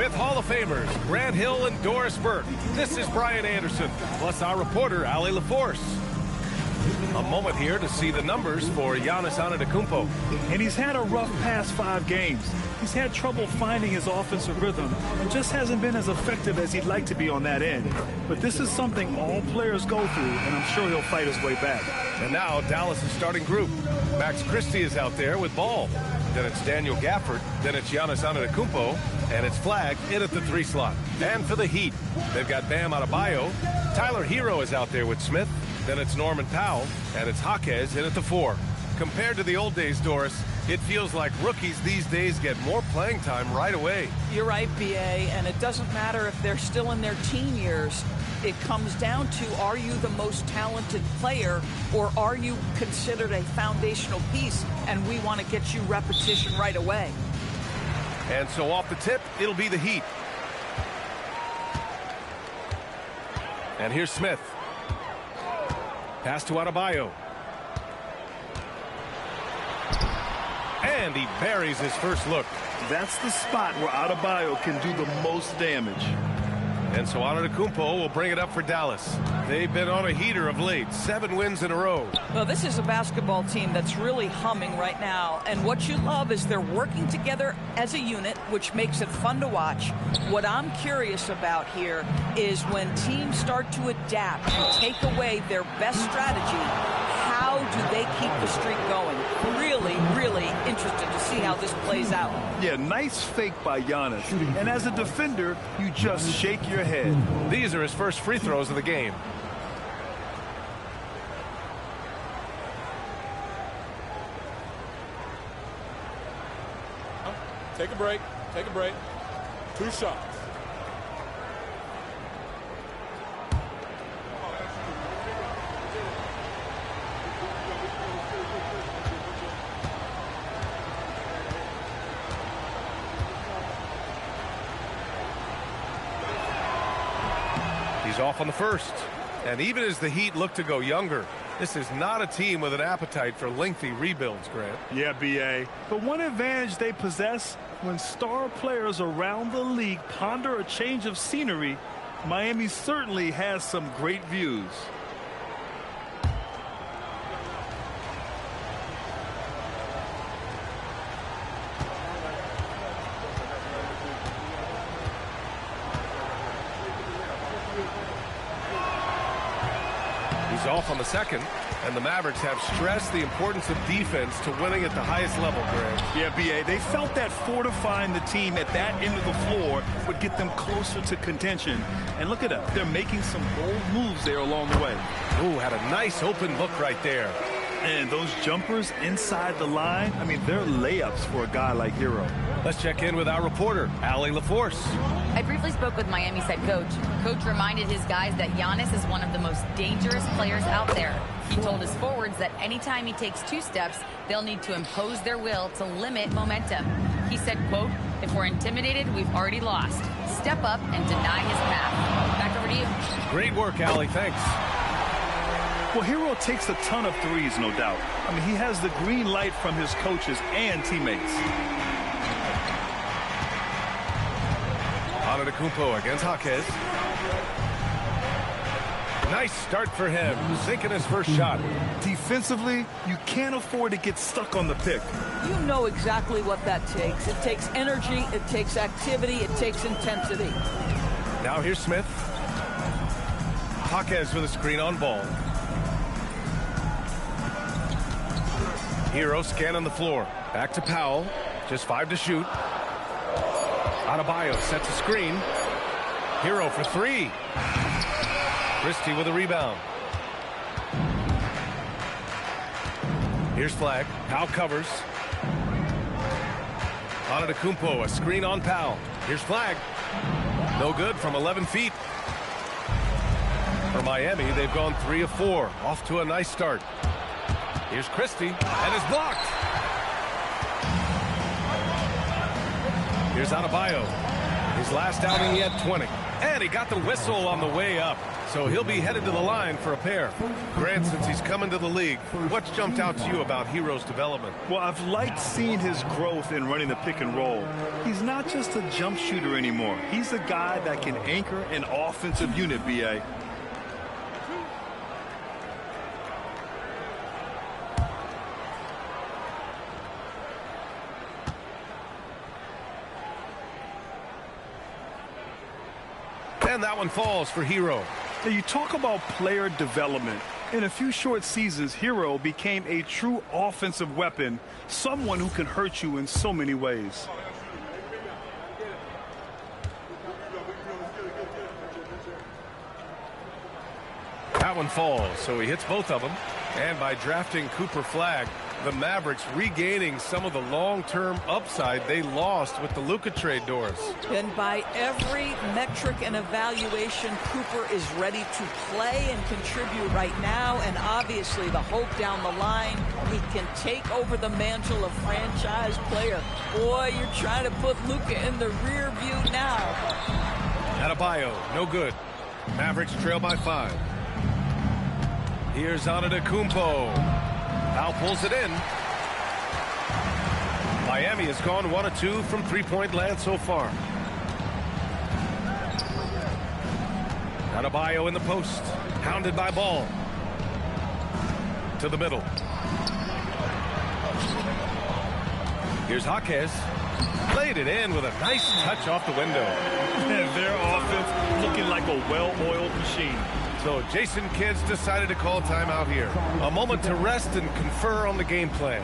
With Hall of Famers Grant Hill and Doris Burke, this is Brian Anderson, plus our reporter, Allie LaForce. A moment here to see the numbers for Giannis Antetokounmpo. And he's had a rough past 5 games. He's had trouble finding his offensive rhythm and just hasn't been as effective as he'd like to be on that end. But this is something all players go through, and I'm sure he'll fight his way back. And now Dallas' starting group. Max Christie is out there with ball. Then it's Daniel Gafford. Then it's Giannis Antetokounmpo. And it's Flag in at the 3 slot. And for the Heat, they've got Bam Adebayo. Tyler Hero is out there with Smith. Then it's Norman Powell. And it's Jaquez in at the 4. Compared to the old days, Doris, it feels like rookies these days get more playing time right away. You're right, B.A., and it doesn't matter if they're still in their teen years. It comes down to, are you the most talented player, or are you considered a foundational piece, and we want to get you repetition right away. And so off the tip, it'll be the Heat. And here's Smith. Pass to Adebayo. And he buries his first look. That's the spot where Adebayo can do the most damage. And so Antetokounmpo will bring it up for Dallas. They've been on a heater of late. 7 wins in a row. Well, this is a basketball team that's really humming right now. And what you love is they're working together as a unit, which makes it fun to watch. What I'm curious about here is when teams start to adapt and take away their best strategy, how do they keep the streak going? Really, really interested to see how this plays out. Yeah, nice fake by Giannis. And as a defender, you just shake your head. These are his first free throws of the game. Take a break. Take a break. 2 shots. He's off on the first. And even as the Heat look to go younger, this is not a team with an appetite for lengthy rebuilds, Grant. Yeah, B.A. But one advantage they possess, when star players around the league ponder a change of scenery, Miami certainly has some great views. He's off on the second, and the Mavericks have stressed the importance of defense to winning at the highest level, Greg. Yeah, B.A., they felt that fortifying the team at that end of the floor would get them closer to contention. And look at that, they're making some bold moves there along the way. Ooh, had a nice open look right there. And those jumpers inside the line, I mean, they're layups for a guy like Hero. Let's check in with our reporter, Allie LaForce. I briefly spoke with Miami's head coach. Coach reminded his guys that Giannis is one of the most dangerous players out there. He told his forwards that anytime he takes 2 steps, they'll need to impose their will to limit momentum. He said, quote, "If we're intimidated, we've already lost. Step up and deny his path." Back over to you. Great work, Allie. Thanks. Well, Hero takes a ton of threes, no doubt. I mean, he has the green light from his coaches and teammates. Antetokounmpo against Jaquez. Nice start for him, sinking his first shot. Defensively, you can't afford to get stuck on the pick. You know exactly what that takes. It takes energy, it takes activity, it takes intensity. Now here's Smith. Jaquez with a screen on ball. Hero scanning the floor. Back to Powell. Just 5 to shoot. Adebayo sets a screen. Hero for 3. Christie with a rebound. Here's Flag. Powell covers. Antetokounmpo, a screen on Powell. Here's Flag. No good from 11 feet. For Miami, they've gone 3 of 4. Off to a nice start. Here's Christie, and it's blocked. Here's Adebayo. His last outing, he had 20. And he got the whistle on the way up. So he'll be headed to the line for a pair. Grant, since he's come into the league, what's jumped out to you about Hero's development? Well, I've liked seeing his growth in running the pick and roll. He's not just a jump shooter anymore. He's a guy that can anchor an offensive unit, B.A. And that one falls for Hero. Now, you talk about player development. In a few short seasons, Hero became a true offensive weapon, someone who can hurt you in so many ways. That one falls, so he hits both of them. And by drafting Cooper Flagg, the Mavericks regaining some of the long-term upside they lost with the Luka trade, Doris. And by every metric and evaluation, Cooper is ready to play and contribute right now. And obviously the hope down the line, he can take over the mantle of franchise player. Boy, you're trying to put Luka in the rear view now. Adebayo, no good. Mavericks trail by 5. Here's Antetokounmpo. Now pulls it in. Miami has gone 1 of 2 from three-point land so far. Adebayo in the post. Hounded by Ball. To the middle. Here's Jaquez. Played it in with a nice touch off the window. And their offense looking like a well-oiled machine. So Jason Kidd's decided to call timeout here. A moment to rest and confer on the game plan.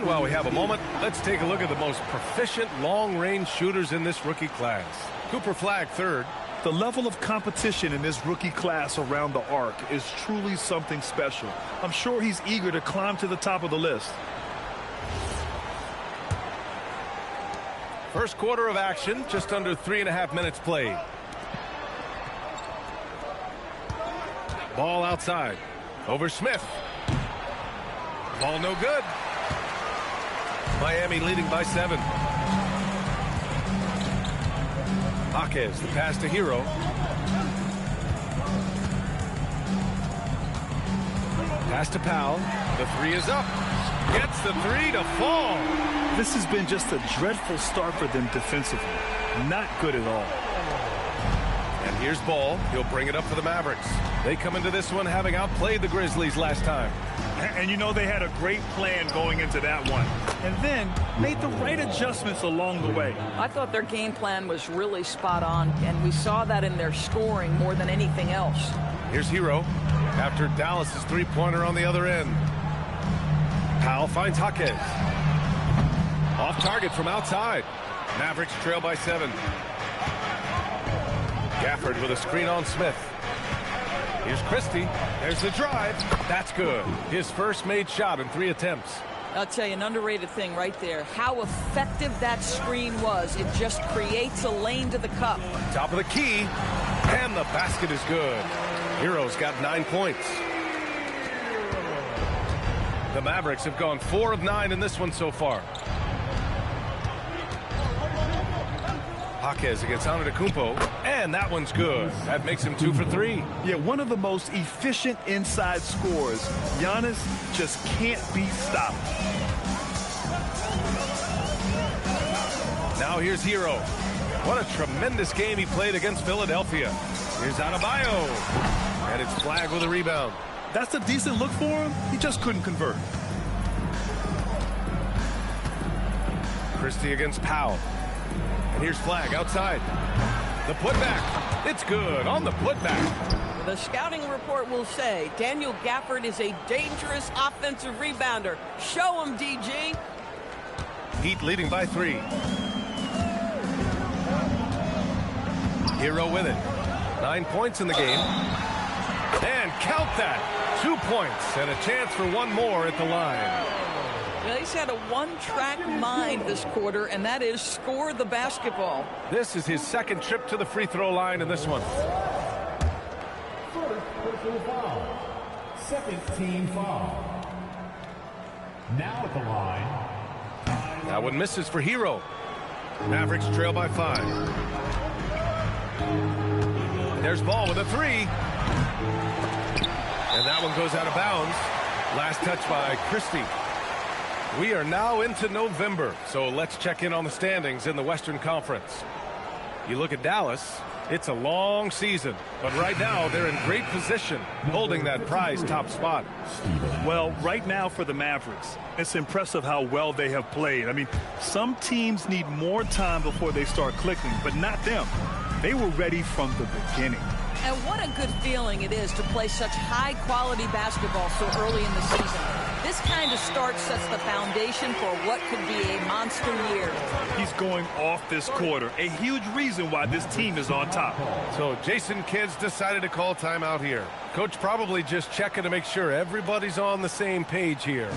While we have a moment, let's take a look at the most proficient long-range shooters in this rookie class. Cooper Flagg, 3rd. The level of competition in this rookie class around the arc is truly something special. I'm sure he's eager to climb to the top of the list. First quarter of action, just under 3.5 minutes played. Ball outside. Over Smith. Ball no good. Miami leading by 7. Jaquez, the pass to Hero. Pass to Powell. The 3 is up. Gets the 3 to fall. This has been just a dreadful start for them defensively. Not good at all. And here's Ball. He'll bring it up for the Mavericks. They come into this one having outplayed the Grizzlies last time. And you know they had a great plan going into that one. And then made the right adjustments along the way. I thought their game plan was really spot on, and we saw that in their scoring more than anything else. Here's Hero after Dallas's three-pointer on the other end. Powell finds Jaquez. Off target from outside. Mavericks trail by 7. Gafford with a screen on Smith. Here's Christie. There's the drive. That's good. His first made shot in 3 attempts. I'll tell you, an underrated thing right there. How effective that screen was. It just creates a lane to the cup. Top of the key. And the basket is good. Hero's got 9 points. The Mavericks have gone 4 of 9 in this one so far. Jaquez against Antetokounmpo, and that one's good. That makes him 2 for 3. Yeah, one of the most efficient inside scorers. Giannis just can't be stopped. Now here's Hero. What a tremendous game he played against Philadelphia. Here's Adebayo, and it's Flagg with a rebound. That's a decent look for him. He just couldn't convert. Christie against Powell. And here's Flagg outside. The putback. It's good on the putback. The scouting report will say Daniel Gafford is a dangerous offensive rebounder. Show him, DG. Heat leading by 3. Hero with it. 9 points in the game. And count that. 2 points and a chance for one more at the line. Well, he's had a one-track mind this quarter, and that is score the basketball. This is his second trip to the free throw line in this one. First personal foul. Second team foul. Now at the line. That one misses for Hero. Mavericks trail by 5. There's Ball with a 3. And that one goes out of bounds. Last touch by Christie. We are now into November, so let's check in on the standings in the Western Conference. You look at Dallas, it's a long season, but right now they're in great position, holding that prize top spot. Well, right now for the Mavericks, it's impressive how well they have played. I mean, some teams need more time before they start clicking, but not them. They were ready from the beginning. And what a good feeling it is to play such high-quality basketball so early in the season. This kind of start sets the foundation for what could be a monster year. He's going off this quarter, a huge reason why this team is on top. So Jason Kidd's decided to call timeout here. Coach probably just checking to make sure everybody's on the same page here.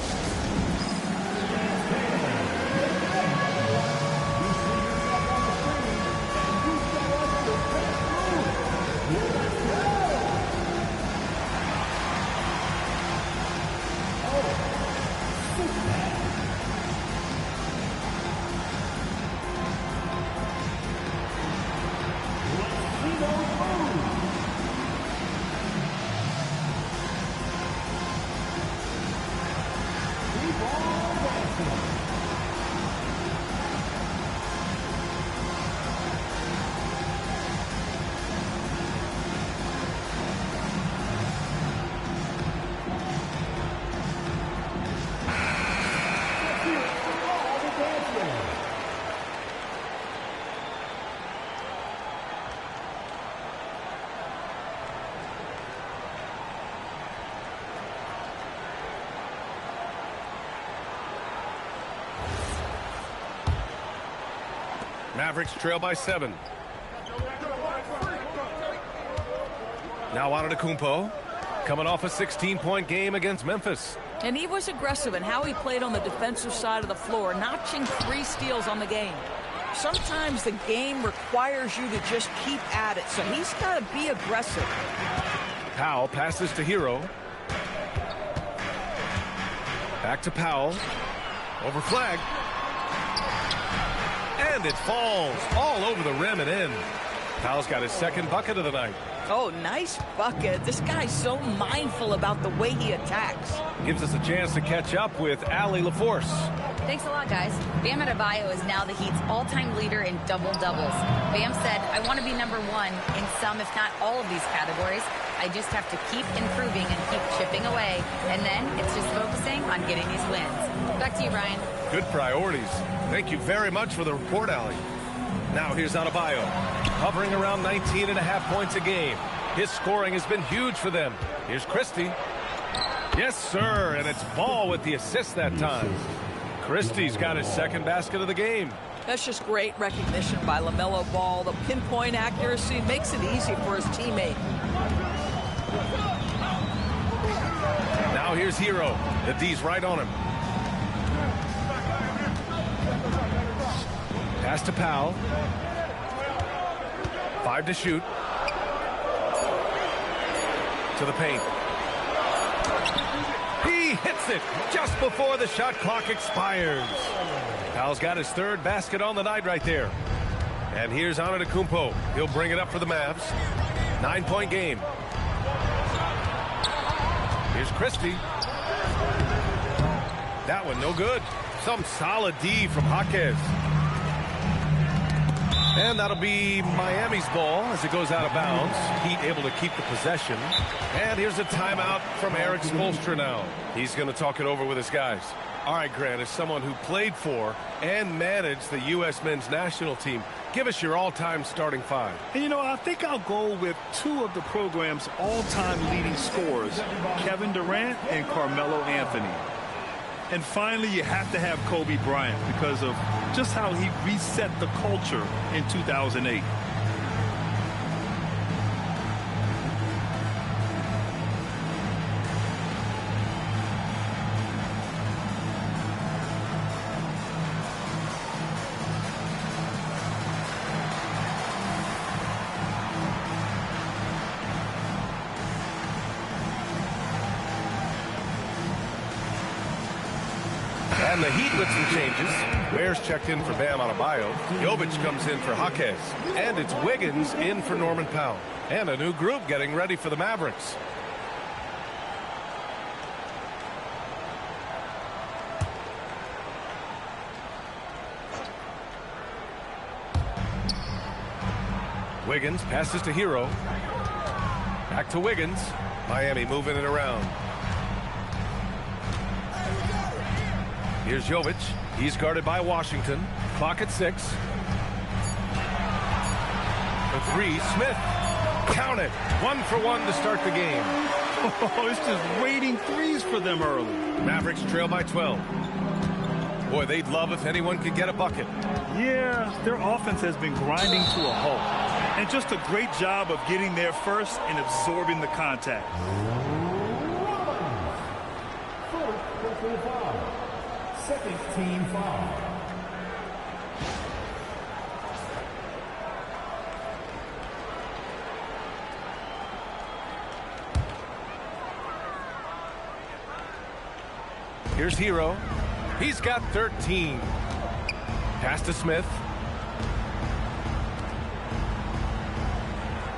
Mavericks trail by 7. Now Antetokounmpo, coming off a 16-point game against Memphis. And he was aggressive in how he played on the defensive side of the floor, notching 3 steals on the game. Sometimes the game requires you to just keep at it, so he's got to be aggressive. Powell passes to Hero. Back to Powell. Over flag. And it falls all over the rim and in. Powell's got his second bucket of the night. Oh, nice bucket. This guy's so mindful about the way he attacks. Gives us a chance to catch up with Allie LaForce. Thanks a lot, guys. Bam Adebayo is now the Heat's all-time leader in double-doubles. Bam said, I want to be number 1 in some, if not all of these categories. I just have to keep improving and keep chipping away. And then it's just focusing on getting these wins. Back to you, Brian. Good priorities. Thank you very much for the report, Allie. Now here's Adebayo, hovering around 19.5 points a game. His scoring has been huge for them. Here's Christie. Yes, sir, and it's Ball with the assist that time. Christie's got his second basket of the game. That's just great recognition by LaMelo Ball. The pinpoint accuracy makes it easy for his teammate. Now here's Hero. The D's right on him. Pass to Powell. 5 to shoot. To the paint. He hits it just before the shot clock expires. Powell's got his third basket on the night right there. And here's Antetokounmpo. He'll bring it up for the Mavs. 9-point game. Here's Christie. That one no good. Some solid D from Jaquez. And that'll be Miami's ball as it goes out of bounds. Heat able to keep the possession. And here's a timeout from Eric Spoelstra now. He's going to talk it over with his guys. All right, Grant, as someone who played for and managed the U.S. men's national team, give us your all-time starting five. And, you know, I think I'll go with two of the program's all-time leading scorers, Kevin Durant and Carmelo Anthony. And finally, you have to have Kobe Bryant because of just how he reset the culture in 2008. And the Heat with some changes. Ware's checked in for Bam Adebayo. Jovic comes in for Jaquez. And it's Wiggins in for Norman Powell. And a new group getting ready for the Mavericks. Wiggins passes to Hero. Back to Wiggins. Miami moving it around. Here's Jovic. He's guarded by Washington. Clock at 6. The three, Smith. Count it. 1 for 1 to start the game. Oh, it's just waiting threes for them early. Mavericks trail by 12. Boy, they'd love if anyone could get a bucket. Yeah, their offense has been grinding to a halt. And just a great job of getting there first and absorbing the contact. Second team foul. Here's Hero. He's got 13. Pass to Smith.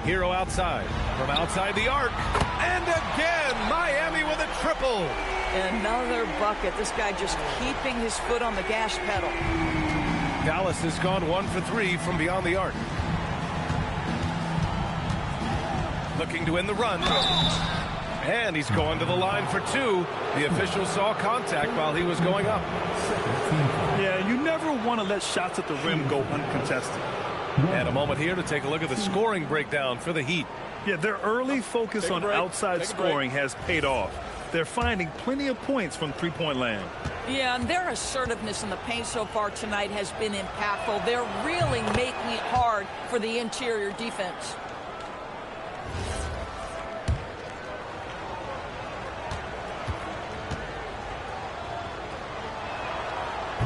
Hero outside. From outside the arc. And again, Miami with a triple. Another bucket. This guy just keeping his foot on the gas pedal. Dallas has gone 1 for 3 from beyond the arc. Looking to end the run. And he's going to the line for 2. The official saw contact while he was going up. Yeah, you never want to let shots at the rim go uncontested. And a moment here to take a look at the scoring breakdown for the Heat. Yeah, their early focus on outside scoring has paid off. They're finding plenty of points from three-point land. Yeah, and their assertiveness in the paint so far tonight has been impactful. They're really making it hard for the interior defense.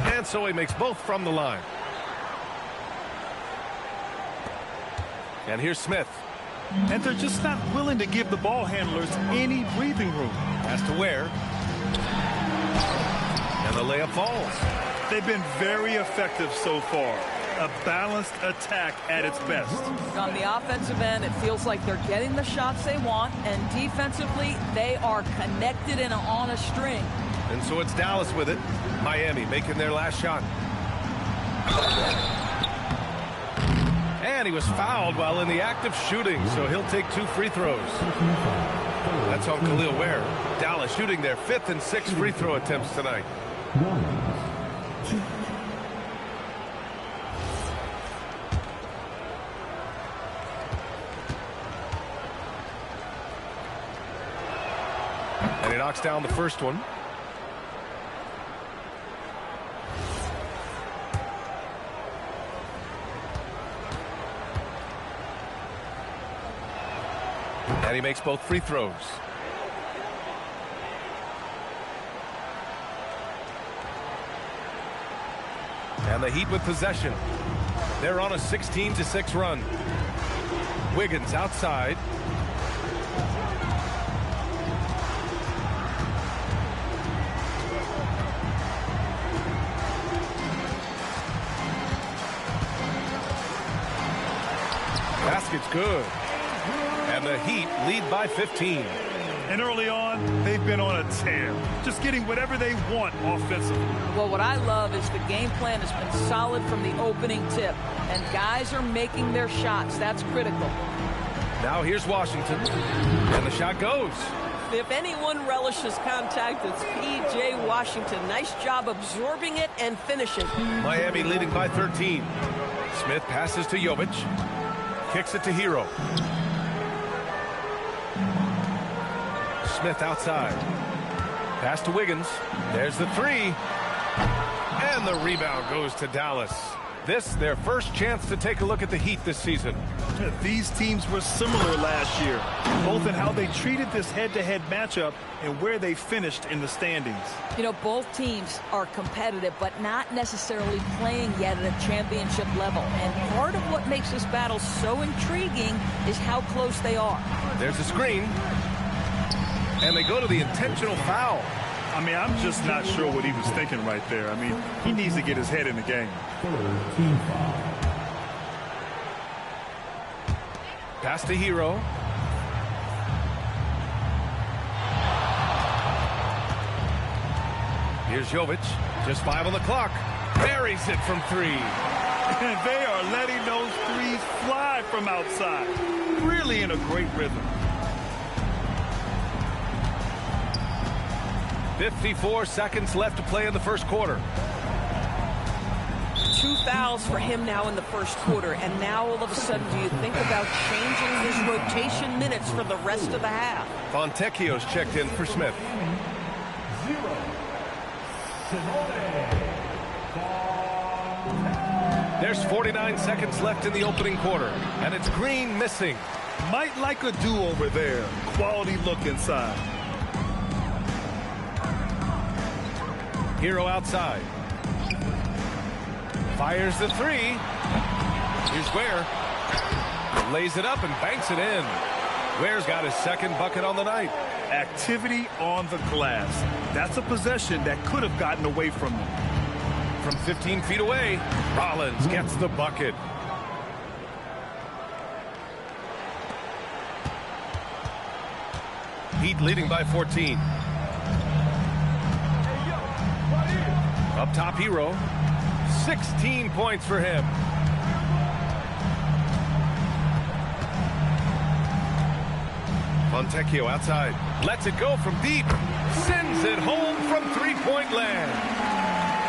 And so he makes both from the line. And here's Smith. And they're just not willing to give the ball handlers any breathing room. Has to Ware. And the layup falls. They've been very effective so far. A balanced attack at its best. On the offensive end, it feels like they're getting the shots they want, and defensively, they are connected and on a string. And so it's Dallas with it. Miami making their last shot. And he was fouled while in the act of shooting, so he'll take 2 free throws. That's on Khalil Ware. Dallas shooting their 5th and 6th free throw attempts tonight. 1, 2. And he knocks down the first one. And he makes both free throws. And the Heat with possession. They're on a 16-6 run. Wiggins outside. Basket's good. And the Heat lead by 15. And early on, they've been on a tear. Just getting whatever they want offensively. Well, what I love is the game plan has been solid from the opening tip. And guys are making their shots. That's critical. Now here's Washington. And the shot goes. If anyone relishes contact, it's P.J. Washington. Nice job absorbing it and finishing. Miami leading by 13. Smith passes to Jovic. Kicks it to Hero. Smith outside. Pass to Wiggins. There's the three. And the rebound goes to Dallas. This, their first chance to take a look at the Heat this season. These teams were similar last year, both in how they treated this head-to-head matchup and where they finished in the standings. You know, both teams are competitive, but not necessarily playing yet at a championship level. And part of what makes this battle so intriguing is how close they are. There's a screen. And they go to the intentional foul. I mean, I'm just not sure what he was thinking right there. I mean, he needs to get his head in the game. Pass to Hero. Here's Jovic. Just 5 on the clock. Buries it from 3. And they are letting those threes fly from outside. Really in a great rhythm. 54 seconds left to play in the first quarter. 2 fouls for him now in the first quarter. And now all of a sudden, do you think about changing his rotation minutes for the rest of the half? Fontecchio's checked in for Smith. There's 49 seconds left in the opening quarter. And it's Green missing. Might like a do-over there. Quality look inside. Hero outside. Fires the 3. Here's Ware. Lays it up and banks it in. Ware's got his second bucket on the night. Activity on the glass. That's a possession that could have gotten away from them. From 15 feet away, Rollins gets the bucket. Heat leading by 14. Up top, Hero. 16 points for him. Fontecchio outside. Lets it go from deep. Sends it home from three-point land.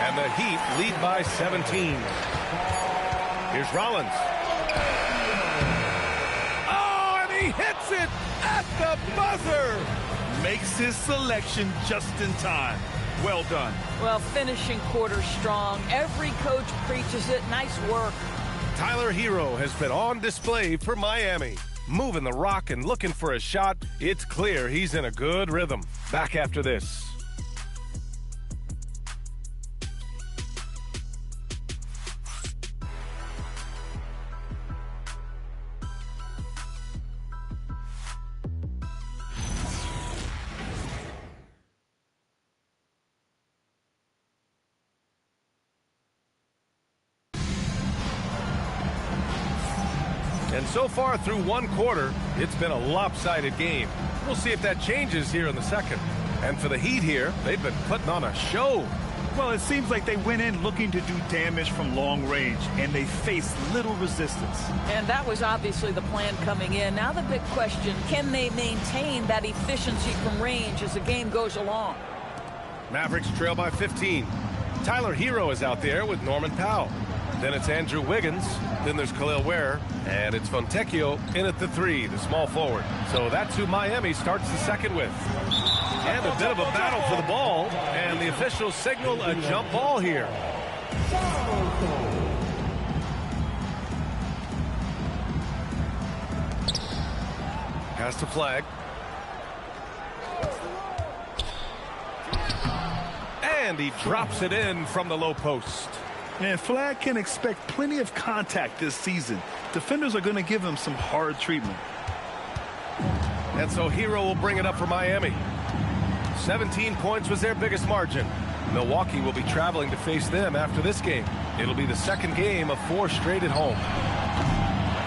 And the Heat lead by 17. Here's Rollins. Oh, and he hits it at the buzzer. Makes his selection just in time. Well done. Well, finishing quarter strong. Every coach preaches it. Nice work. Tyler Hero has been on display for Miami. Moving the rock and looking for a shot. It's clear he's in a good rhythm. Back after this. And so far through one quarter, it's been a lopsided game. We'll see if that changes here in the second. And for the Heat here, they've been putting on a show. Well, it seems like they went in looking to do damage from long range, and they faced little resistance. And that was obviously the plan coming in. Now the big question, can they maintain that efficiency from range as the game goes along? Mavericks trail by 15. Tyler Hero is out there with Norman Powell. Then it's Andrew Wiggins. Then there's Khalil Ware. And it's Fontecchio in at the 3, the small forward. So that's who Miami starts the second with. And a bit of a battle for the ball. And the officials signal a jump ball here. Pass to Flag. And he drops it in from the low post. And Flag can expect plenty of contact this season. Defenders are going to give him some hard treatment. And so Hero will bring it up for Miami. 17 points was their biggest margin. Milwaukee will be traveling to face them after this game. It'll be the second game of 4 straight at home.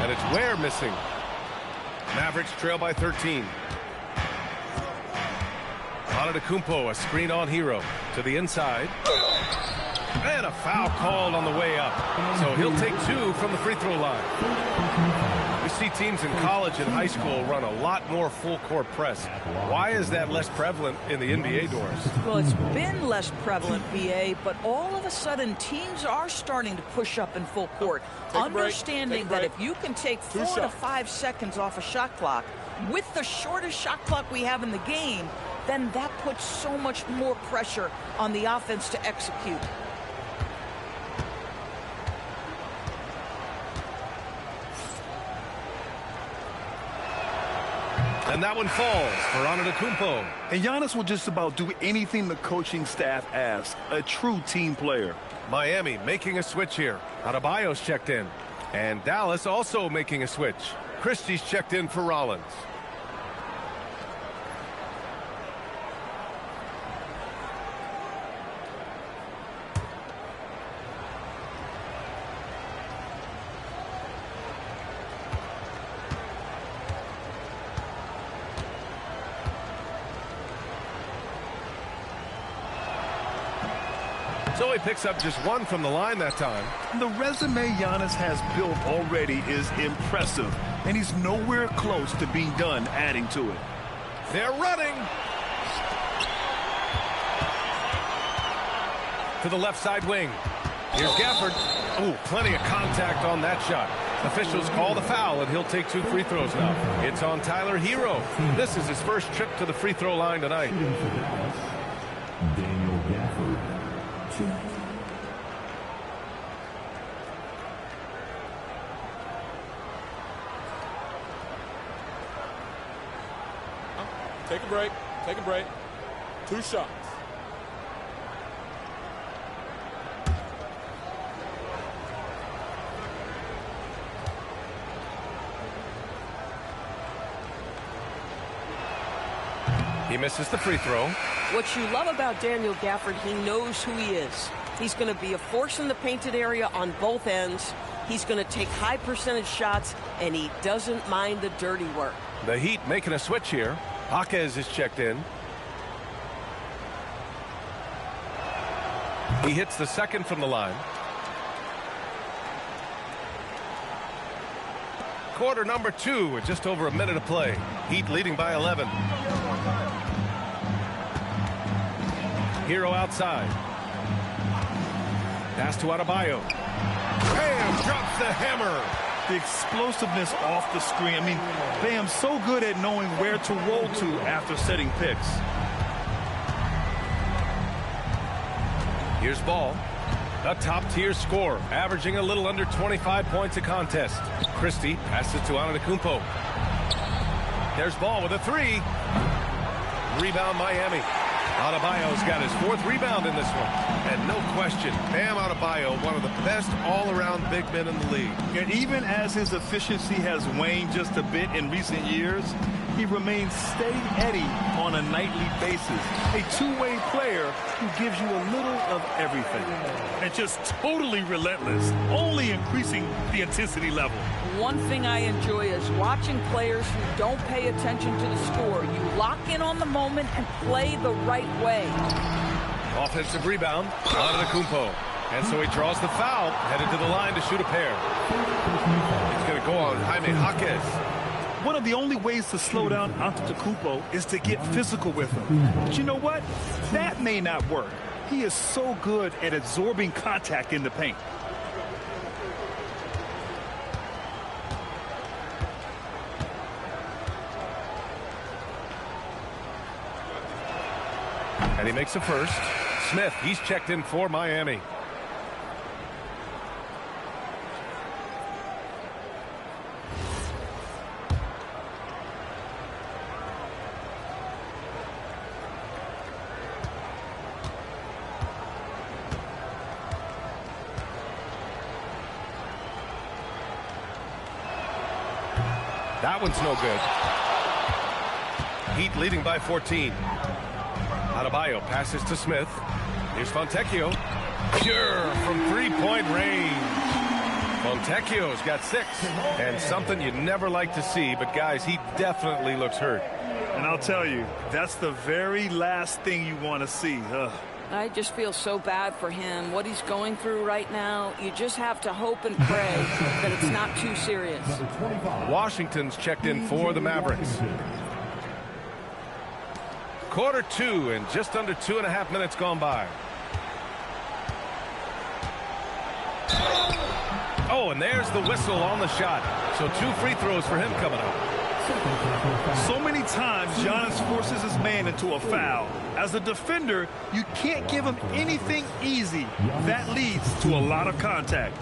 And it's Ware missing. Mavericks trail by 13. Antetokounmpo, a screen on Hero to the inside. And a foul called on the way up. So he'll take 2 from the free throw line. You see teams in college and high school run a lot more full-court press. Why is that less prevalent in the NBA doors? Well, it's been less prevalent, BA, but all of a sudden teams are starting to push up in full court, understanding that if you can take 4 to 5 seconds off a shot clock with the shortest shot clock we have in the game, then that puts so much more pressure on the offense to execute. And that one falls for Antetokounmpo. And Giannis will just about do anything the coaching staff asks. A true team player. Miami making a switch here. Adebayo's checked in. And Dallas also making a switch. Christie's checked in for Rollins. So he picks up just one from the line that time. The resume Giannis has built already is impressive, and he's nowhere close to being done adding to it. They're running. To the left side wing. Here's Gafford. Oh, plenty of contact on that shot. Officials call the foul, and he'll take 2 free throws now. It's on Tyler Hero. This is his first trip to the free throw line tonight. Daniel Gafford. 2. Take a break. Take a break. 2 shots. He misses the free throw. What you love about Daniel Gafford, he knows who he is. He's going to be a force in the painted area on both ends. He's going to take high percentage shots, and he doesn't mind the dirty work. The Heat making a switch here. Jaquez is checked in. He hits the second from the line. Quarter number 2 with just over a minute of play. Heat leading by 11. Hero outside. Pass to Adebayo. Bam! Drops the hammer. The explosiveness off the screen. I mean, Bam's so good at knowing where to roll to after setting picks. Here's Ball. A top-tier scorer, averaging a little under 25 points a contest. Christie passes to Antetokounmpo. There's Ball with a 3. Rebound Miami. Adebayo's got his 4th rebound in this one. And no question, Bam Adebayo, one of the best all-around big men in the league. And even as his efficiency has waned just a bit in recent years, he remains steady Eddie on a nightly basis. A two-way player who gives you a little of everything. And just totally relentless, only increasing the intensity level. One thing I enjoy is watching players who don't pay attention to the score. You lock in on the moment and play the right way. Offensive rebound, Antetokounmpo. And so he draws the foul, headed to the line to shoot a pair. He's going to go on Jaime Jaquez. One of the only ways to slow down Antetokounmpo is to get physical with him. But you know what? That may not work. He is so good at absorbing contact in the paint. And he makes a first. Smith, he's checked in for Miami. That one's no good. Heat leading by 14. Adebayo passes to Smith. Here's Fontecchio. Pure from three-point range. Fontecchio's got 6. And something you never like to see, but guys, he definitely looks hurt. And I'll tell you, that's the very last thing you want to see. I just feel so bad for him. What he's going through right now, you just have to hope and pray that it's not too serious. Washington's checked in for the Mavericks. Quarter 2 and just under 2.5 minutes gone by. Oh, and there's the whistle on the shot. So 2 free throws for him coming up. So many times Giannis forces his man into a foul. As a defender, you can't give him anything easy. That leads to a lot of contact.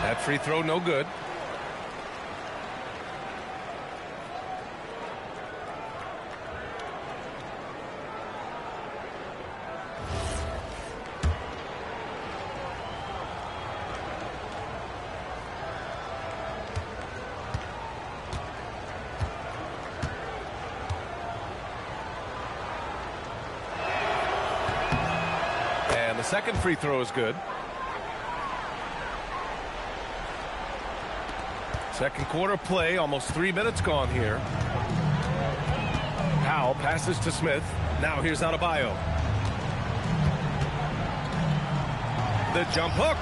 That free throw no good. And the second free throw is good. Second quarter play, almost 3 minutes gone here. Powell passes to Smith. Now here's Adebayo. The jump hook.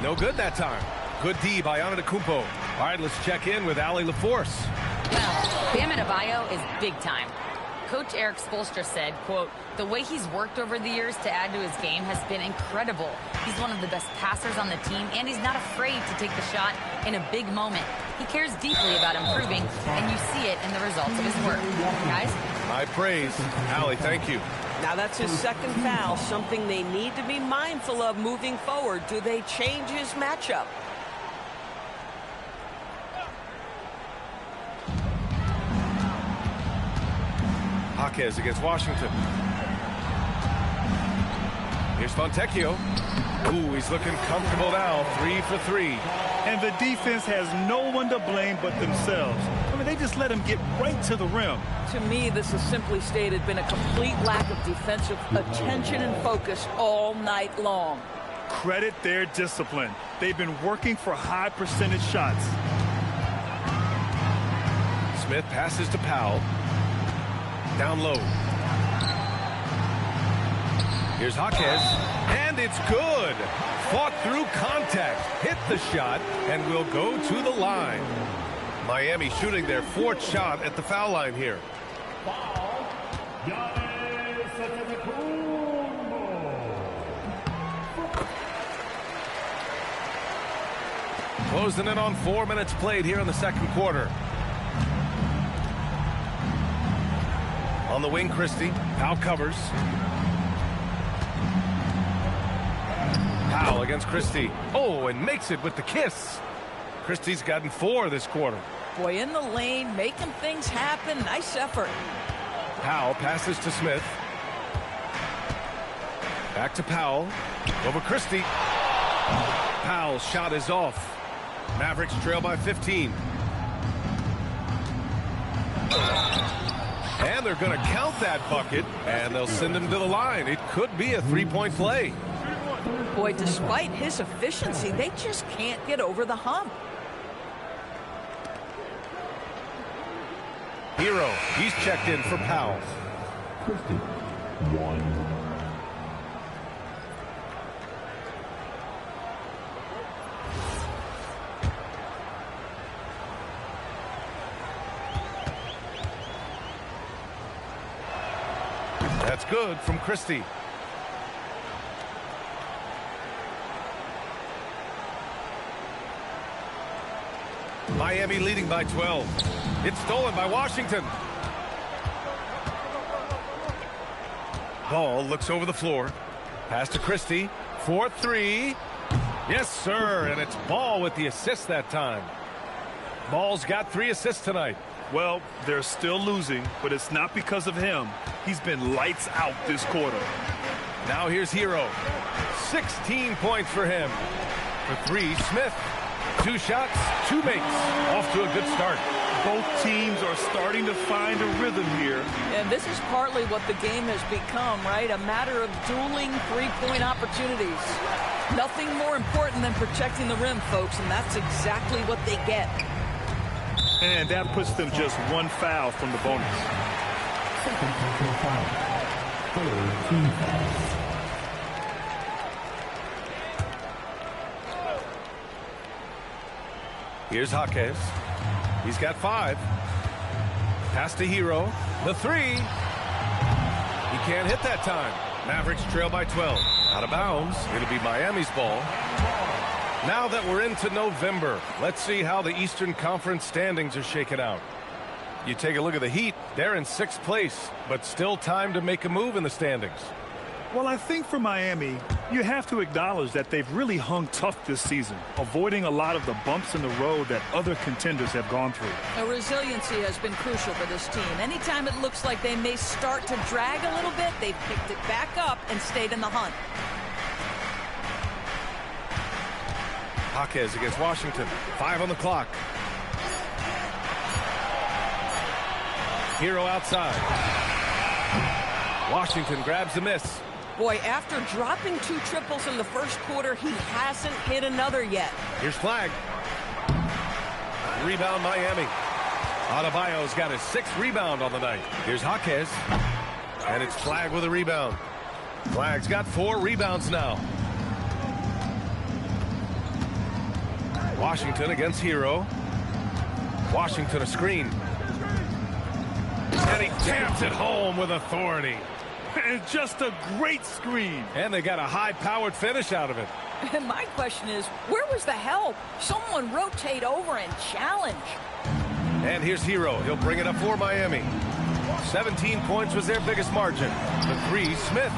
No good that time. Good D by Antetokounmpo. All right, let's check in with Allie LaForce. Well, Bam Adebayo is big time. Coach Eric Spoelstra said, quote, the way he's worked over the years to add to his game has been incredible. He's one of the best passers on the team, and he's not afraid to take the shot in a big moment. He cares deeply about improving, and you see it in the results of his work. Guys? High praise. Allie, thank you. Now that's his second foul, something they need to be mindful of moving forward. Do they change his matchup? Jaquez against Washington. Here's Fontecchio. Ooh, he's looking comfortable now. 3 for 3. And the defense has no one to blame but themselves. I mean, they just let him get right to the rim. To me, this has simply stated been a complete lack of defensive attention and focus all night long. Credit their discipline. They've been working for high percentage shots. Smith passes to Powell. Down low. Here's Jaquez. And it's good. Fought through contact. Hit the shot and will go to the line. Miami shooting their 4th shot at the foul line here. Closing in on 4 minutes played here in the second quarter. On the wing, Christie. Powell covers. Powell against Christie. Oh, and makes it with the kiss. Christie's gotten 4 this quarter. Boy, in the lane, making things happen. Nice effort. Powell passes to Smith. Back to Powell. Over Christie. Powell's shot is off. Mavericks trail by 15. And they're going to count that bucket, and they'll send him to the line. It could be a 3-point play. Boy, despite his efficiency, they just can't get over the hump. Hero, he's checked in for Powell. 1. That's good from Christie. Miami leading by 12. It's stolen by Washington. Ball looks over the floor. Pass to Christie. 4-3. Yes, sir. And it's Ball with the assist that time. Ball's got 3 assists tonight. Well, they're still losing, but it's not because of him. He's been lights out this quarter. Now here's Hero. 16 points for him. For 3, Smith. 2 shots, 2 makes. Off to a good start. Both teams are starting to find a rhythm here. And this is partly what the game has become, right? A matter of dueling three-point opportunities. Nothing more important than protecting the rim, folks, and that's exactly what they get. And that puts them just one foul from the bonus. Second personal foul. Third team foul. Here's Jaquez. He's got 5. Pass to Hero. The 3. He can't hit that time. Mavericks trail by 12. Out of bounds. It'll be Miami's ball. Now that we're into November, let's see how the Eastern Conference standings are shaken out. You take a look at the Heat. They're in 6th place, but still time to make a move in the standings. Well, I think for Miami, you have to acknowledge that they've really hung tough this season, avoiding a lot of the bumps in the road that other contenders have gone through. Resiliency has been crucial for this team. Anytime it looks like they may start to drag a little bit, they've picked it back up and stayed in the hunt. Jaquez against Washington. 5 on the clock. Hero outside. Washington grabs the miss. Boy, after dropping 2 triples in the first quarter, he hasn't hit another yet. Here's Flag. Rebound Miami. Adebayo's got his 6th rebound on the night. Here's Jaquez. And it's Flag with a rebound. Flag's got 4 rebounds now. Washington against Hero. Washington a screen. And he taps it home with authority. And just a great screen. And they got a high-powered finish out of it. And my question is, where was the help? Someone rotate over and challenge. And here's Hero. He'll bring it up for Miami. 17 points was their biggest margin. The 3, Smith.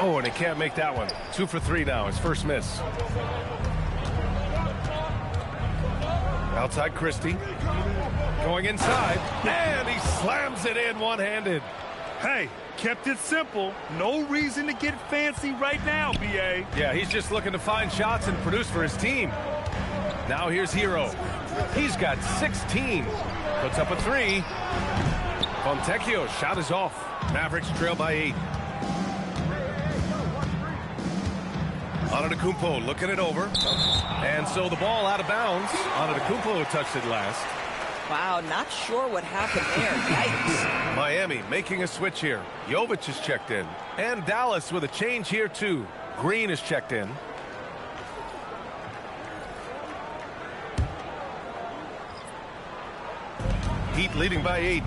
Oh, and he can't make that one. 2 for 3 now. His first miss. Outside Christie. Going inside. And he slams it in one-handed. Hey, kept it simple. No reason to get fancy right now, B.A. Yeah, he's just looking to find shots and produce for his team. Now here's Hero. He's got 16. Puts up a 3. Fontecchio's shot is off. Mavericks trail by 8. Antetokounmpo looking it over. And so the ball out of bounds. Antetokounmpo touched it last. Wow, not sure what happened there. Yikes. Miami making a switch here. Jovic is checked in. And Dallas with a change here too. Green is checked in. Heat leading by 8.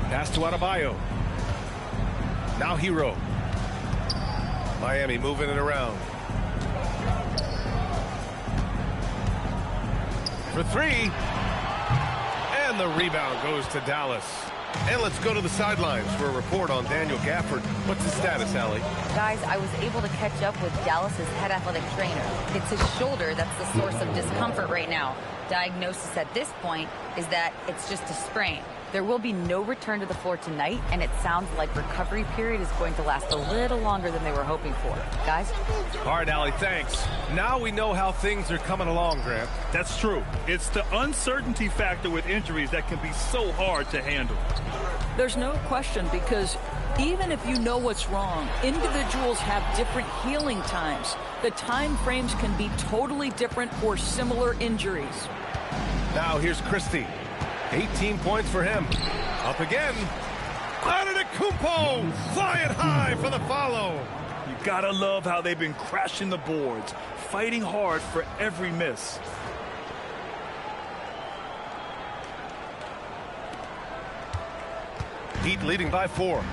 Pass to Adebayo. Now Hero. Miami moving it around. For 3. And the rebound goes to Dallas. And let's go to the sidelines for a report on Daniel Gafford. What's the status, Allie? Guys, I was able to catch up with Dallas's head athletic trainer. It's his shoulder that's the source of discomfort right now. Diagnosis at this point is that it's just a sprain. There will be no return to the floor tonight, and it sounds like recovery period is going to last a little longer than they were hoping for. Guys? All right, Allie, thanks. Now we know how things are coming along, Grant. That's true. It's the uncertainty factor with injuries that can be so hard to handle. There's no question, because even if you know what's wrong, individuals have different healing times. The time frames can be totally different for similar injuries. Now here's Christie. 18 points for him. Up again. Antetokounmpo flying high for the follow. You gotta love how they've been crashing the boards, fighting hard for every miss. Heat leading by 4.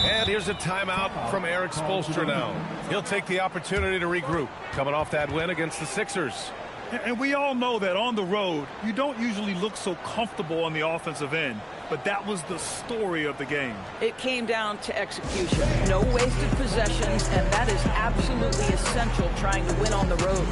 And here's a timeout from Eric Spoelstra now. He'll take the opportunity to regroup, coming off that win against the Sixers. And we all know that on the road, you don't usually look so comfortable on the offensive end. But that was the story of the game. It came down to execution. No wasted possessions, and that is absolutely essential trying to win on the road.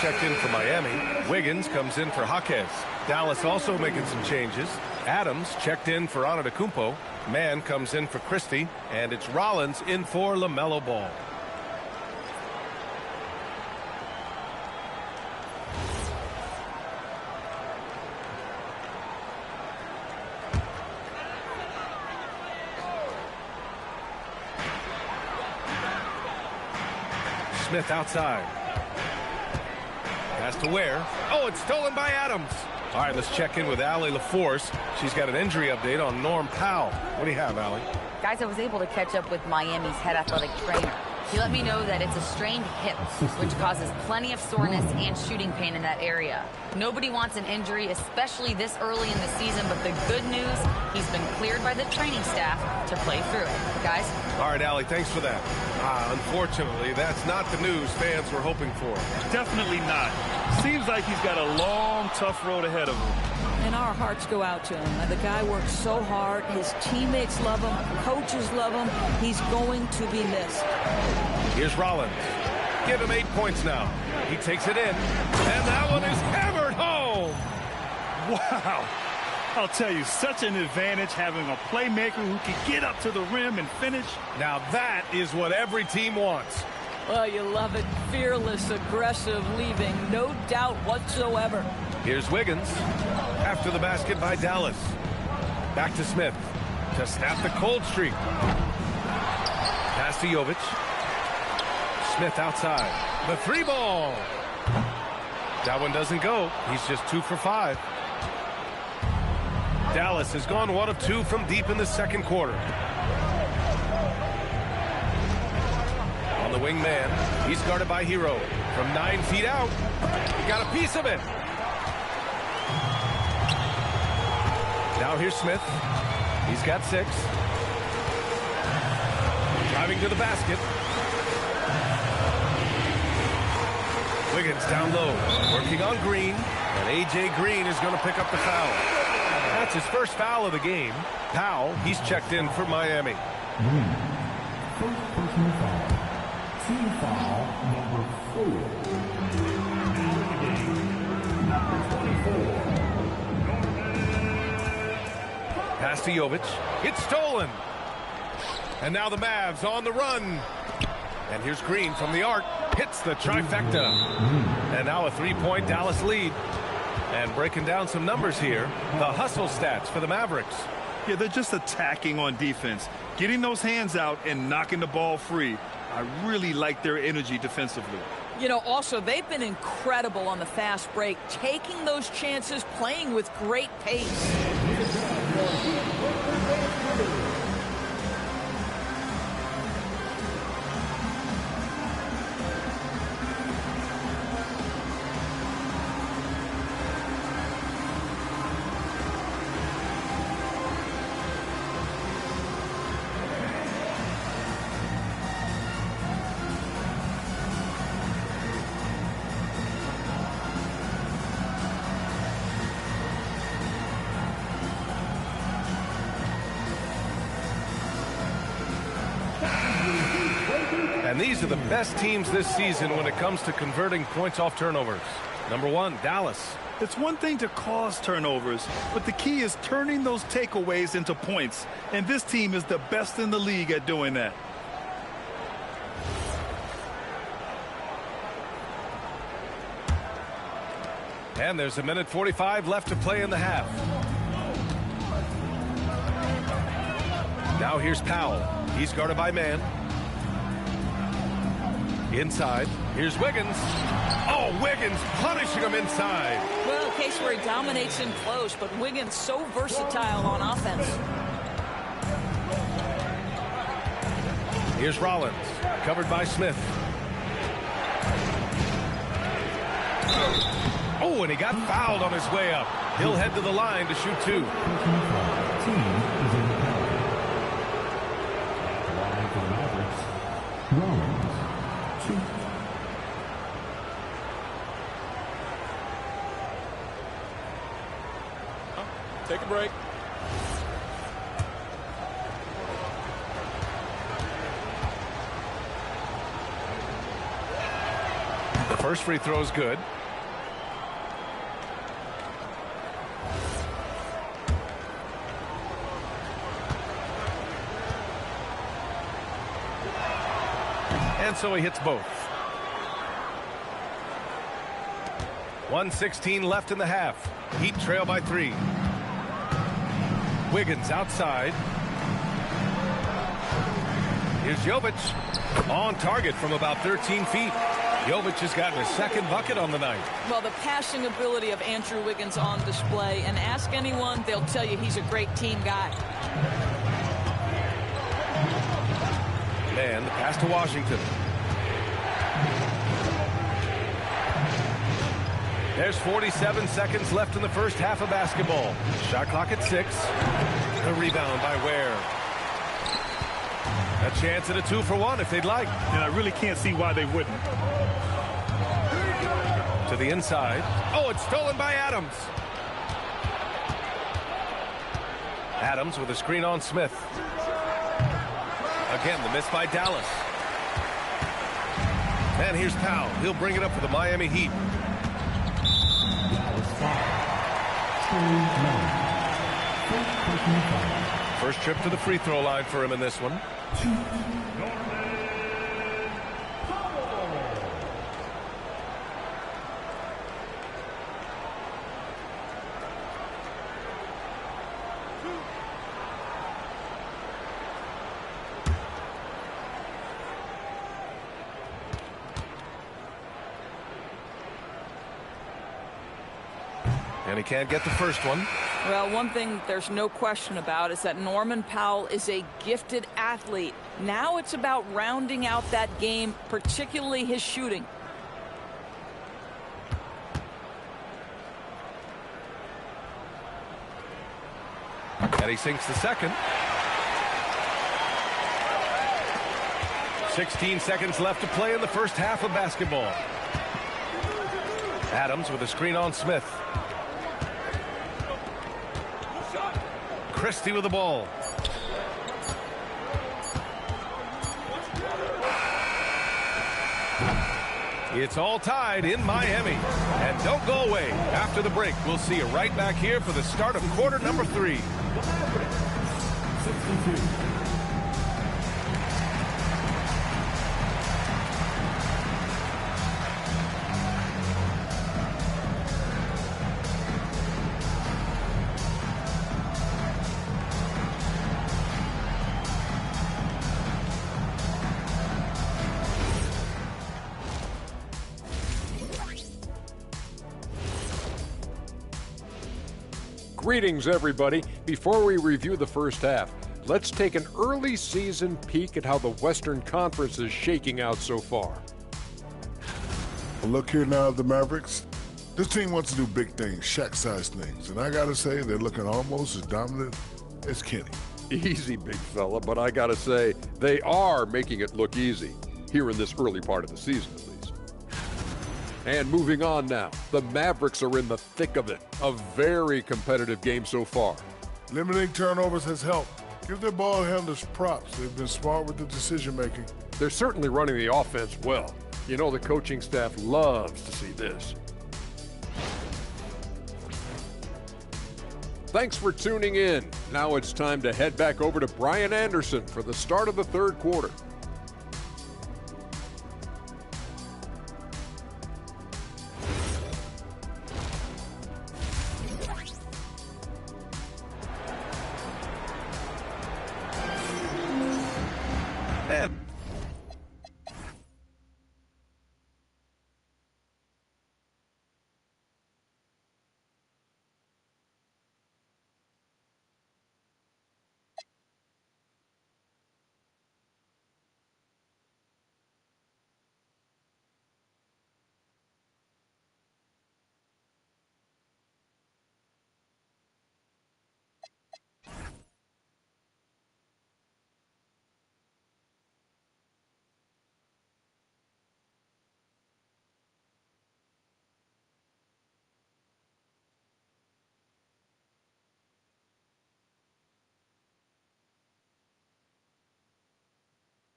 checked in for Miami. Wiggins comes in for Jaquez. Dallas also making some changes. Adams checked in for Antetokounmpo. Mann comes in for Christie. And it's Rollins in for LaMelo Ball. Smith outside. Pass to Ware. Oh, it's stolen by Adams. All right, let's check in with Allie LaForce. She's got an injury update on Norm Powell. What do you have, Allie? Guys, I was able to catch up with Miami's head athletic trainer. He let me know that it's a strained hip, which causes plenty of soreness and shooting pain in that area. Nobody wants an injury, especially this early in the season, but the good news, he's been cleared by the training staff to play through it. Guys? All right, Allie, thanks for that. Unfortunately, that's not the news fans were hoping for. Definitely not. Seems like he's got a long, tough road ahead of him. And our hearts go out to him. The guy works so hard. His teammates love him. Coaches love him. He's going to be missed. Here's Rollins. Give him 8 points now. He takes it in. And that one is hammered home. Wow. I'll tell you, such an advantage having a playmaker who can get up to the rim and finish. Now that is what every team wants. Well, you love it. Fearless, aggressive, leaving. No doubt whatsoever. Here's Wiggins. After the basket by Dallas. Back to Smith. To snap the cold streak. Pass to Jovic. Smith outside. The 3-ball. That one doesn't go. He's just 2 for 5. Dallas has gone 1 of 2 from deep in the second quarter. On the wing man, he's guarded by Hero. From 9 feet out, he got a piece of it. Now here's Smith. He's got 6. Driving to the basket. Wiggins down low, working on Green, and A.J. Green is going to pick up the foul. That's his first foul of the game. Powell, he's checked in for Miami. Green. First personal foul. Team foul number 4. Now in the game, number 24. Pass to Jovic. It's stolen. And now the Mavs on the run. And here's Green from the arc. Hits the trifecta. And now a 3-point Dallas lead. And breaking down some numbers here, the hustle stats for the Mavericks. Yeah, they're just attacking on defense, getting those hands out and knocking the ball free. I really like their energy defensively. You know, also, they've been incredible on the fast break, taking those chances, playing with great pace. And these are the best teams this season when it comes to converting points off turnovers. Number 1, Dallas. It's one thing to cause turnovers, but the key is turning those takeaways into points. And this team is the best in the league at doing that. And there's 1:45 left to play in the half. Now here's Powell. He's guarded by Mann. Inside. Here's Wiggins. Oh, Wiggins punishing him inside. Well, a case where he dominates in close, but Wiggins so versatile on offense. Here's Rollins. Covered by Smith. Oh, and he got fouled on his way up. He'll head to the line to shoot 2. Team is in the penalty. Line for the Mavericks. Rollins. 2. Take a break. First free throw is good. And so he hits both. 1:16 left in the half. Heat trail by 3. Wiggins outside. Here's Jovic on target from about 13 feet. Jovic has gotten his second bucket on the night. Well, the passing ability of Andrew Wiggins on display, and ask anyone, they'll tell you he's a great team guy. And the pass to Washington. There's 47 seconds left in the first half of basketball. Shot clock at 6. The rebound by Ware. A chance at a 2-for-1 if they'd like. And I really can't see why they wouldn't. To the inside. Oh, it's stolen by Adams. Adams with a screen on Smith. Again, the miss by Dallas. And here's Powell. He'll bring it up for the Miami Heat. First trip to the free throw line for him in this one. And he can't get the first one. Well, one thing there's no question about is that Norman Powell is a gifted athlete. Now it's about rounding out that game, particularly his shooting. And he sinks the second. 16 seconds left to play in the first half of basketball. Adams with a screen on Smith. Christie with the ball. It's all tied in Miami. And don't go away. After the break, we'll see you right back here for the start of quarter number 3. 62. Greetings, everybody. Before we review the first half, let's take an early season peek at how the Western Conference is shaking out so far. Well, look here now at the Mavericks. This team wants to do big things, Shaq-sized things, and I gotta say they're looking almost as dominant as Kenny. Easy, big fella, but I gotta say, they are making it look easy, here in this early part of the season at least. And moving on now, the Mavericks are in the thick of it. A very competitive game so far. Limiting turnovers has helped. Give their ball handlers props. They've been smart with the decision-making. They're certainly running the offense well. You know the coaching staff loves to see this. Thanks for tuning in. Now it's time to head back over to Brian Anderson for the start of the third quarter.